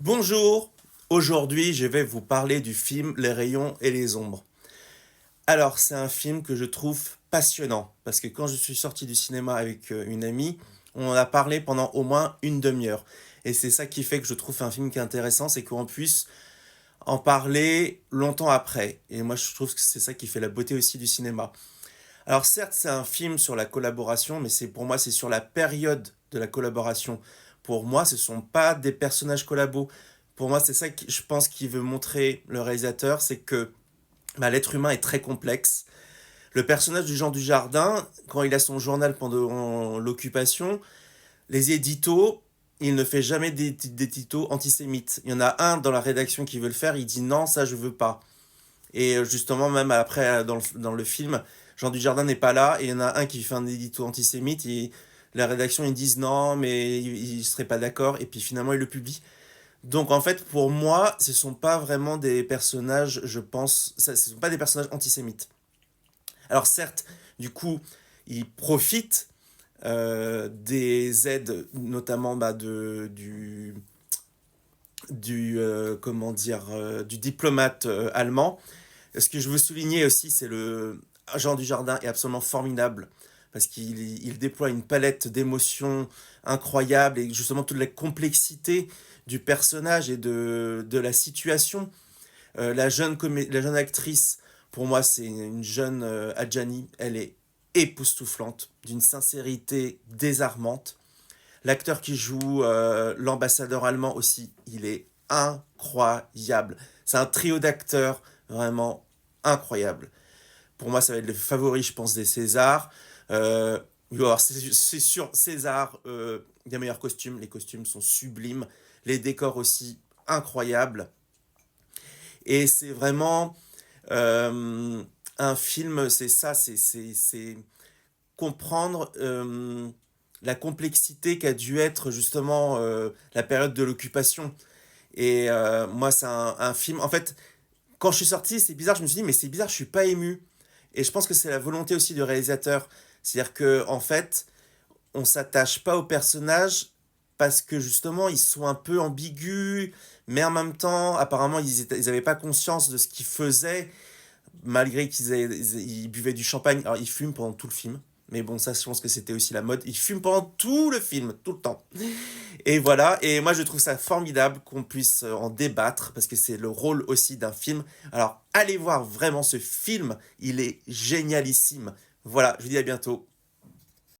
Bonjour, aujourd'hui je vais vous parler du film Les rayons et les ombres. Alors c'est un film que je trouve passionnant parce que quand je suis sorti du cinéma avec une amie, on en a parlé pendant au moins une demi-heure. Et c'est ça qui fait que je trouve un film qui est intéressant, c'est qu'on puisse en parler longtemps après. Et moi je trouve que c'est ça qui fait la beauté aussi du cinéma. Alors certes c'est un film sur la collaboration, mais pour moi c'est sur la période de la collaboration. Pour moi ce sont pas des personnages collabos. Pour moi c'est ça que je pense qu'il veut montrer le réalisateur, c'est que l'être humain est très complexe. Le personnage du Jean Dujardin, quand il a son journal pendant l'occupation, les éditos, il ne fait jamais d'éditos antisémites. Il y en a un dans la rédaction qui veut le faire, il dit non, ça je veux pas. Et justement, même après, dans le film, Jean Dujardin n'est pas là, et il y en a un qui fait un édito antisémite, et la rédaction, ils disent non, mais ils ne seraient pas d'accord, et puis finalement, ils le publient. Donc en fait, pour moi, ce sont pas vraiment des personnages, je pense, ce sont pas des personnages antisémites. Alors certes, du coup, ils profitent des aides, notamment comment dire, du diplomate allemand. Ce que je veux souligner aussi, c'est le Jean Dujardin est absolument formidable parce qu'il déploie une palette d'émotions incroyables et justement toute la complexité du personnage et de la situation. La jeune actrice, pour moi, c'est une jeune Adjani. Elle est époustouflante, d'une sincérité désarmante. L'acteur qui joue l'ambassadeur allemand aussi, il est incroyable. C'est un trio d'acteurs vraiment incroyable. Pour moi, ça va être le favori, je pense, des Césars. Alors, c'est sûr, César, des meilleurs costumes. Les costumes sont sublimes. Les décors aussi incroyables. Et c'est vraiment un film, c'est ça, c'est comprendre la complexité qu'a dû être justement la période de l'occupation. Et moi, c'est un film. En fait, quand je suis sorti, c'est bizarre, je me suis dit, mais c'est bizarre, je suis pas ému. Et je pense que c'est la volonté aussi du réalisateur. C'est-à-dire que, en fait, on s'attache pas aux personnages parce que justement, ils sont un peu ambigus, mais en même temps, apparemment, ils avaient pas conscience de ce qu'ils faisaient, malgré ils buvaient du champagne. Alors, ils fument pendant tout le film. Mais bon, ça, je pense que c'était aussi la mode. Ils fument pendant tout le film, tout le temps. Et voilà, et moi je trouve ça formidable qu'on puisse en débattre, parce que c'est le rôle aussi d'un film. Alors allez voir vraiment ce film, il est génialissime. Voilà, je vous dis à bientôt.